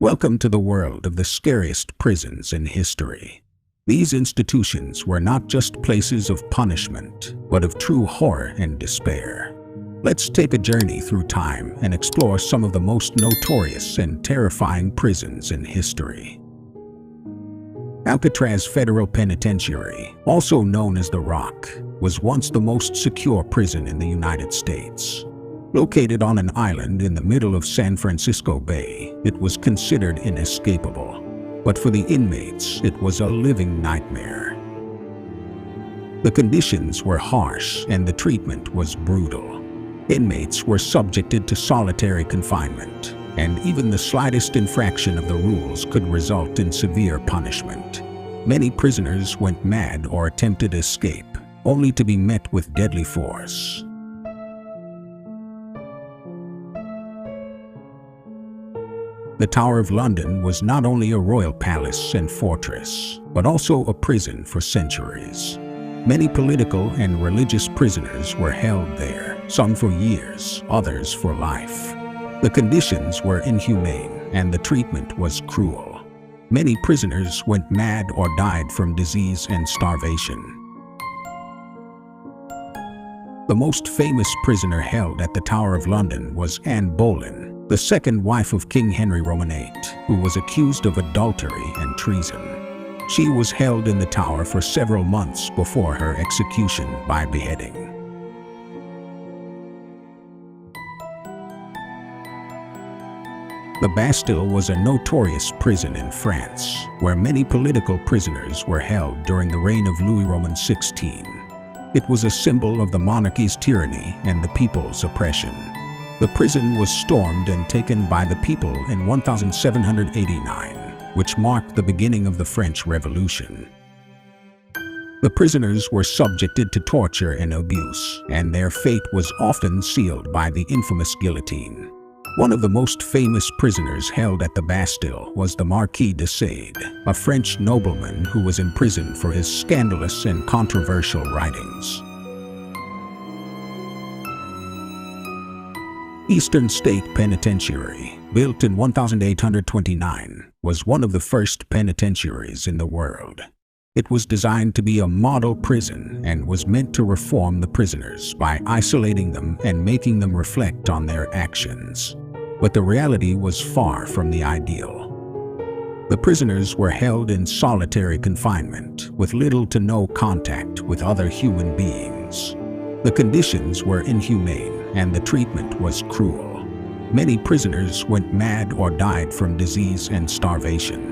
Welcome to the world of the scariest prisons in history. These institutions were not just places of punishment, but of true horror and despair. Let's take a journey through time and explore some of the most notorious and terrifying prisons in history. Alcatraz Federal Penitentiary, also known as the Rock, was once the most secure prison in the United States. Located on an island in the middle of San Francisco Bay, it was considered inescapable. But for the inmates, it was a living nightmare. The conditions were harsh and the treatment was brutal. Inmates were subjected to solitary confinement, and even the slightest infraction of the rules could result in severe punishment. Many prisoners went mad or attempted escape, only to be met with deadly force. The Tower of London was not only a royal palace and fortress, but also a prison for centuries. Many political and religious prisoners were held there, some for years, others for life. The conditions were inhumane and the treatment was cruel. Many prisoners went mad or died from disease and starvation. The most famous prisoner held at the Tower of London was Anne Boleyn, the second wife of King Henry VIII, who was accused of adultery and treason. She was held in the tower for several months before her execution by beheading. The Bastille was a notorious prison in France, where many political prisoners were held during the reign of Louis Roman XVI. It was a symbol of the monarchy's tyranny and the people's oppression. The prison was stormed and taken by the people in 1789, which marked the beginning of the French Revolution. The prisoners were subjected to torture and abuse, and their fate was often sealed by the infamous guillotine. One of the most famous prisoners held at the Bastille was the Marquis de Sade, a French nobleman who was imprisoned for his scandalous and controversial writings. Eastern State Penitentiary, built in 1829, was one of the first penitentiaries in the world. It was designed to be a model prison and was meant to reform the prisoners by isolating them and making them reflect on their actions. But the reality was far from the ideal. The prisoners were held in solitary confinement with little to no contact with other human beings. The conditions were inhumane and the treatment was cruel. Many prisoners went mad or died from disease and starvation.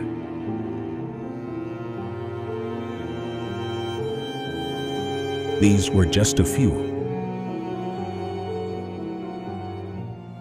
These were just a few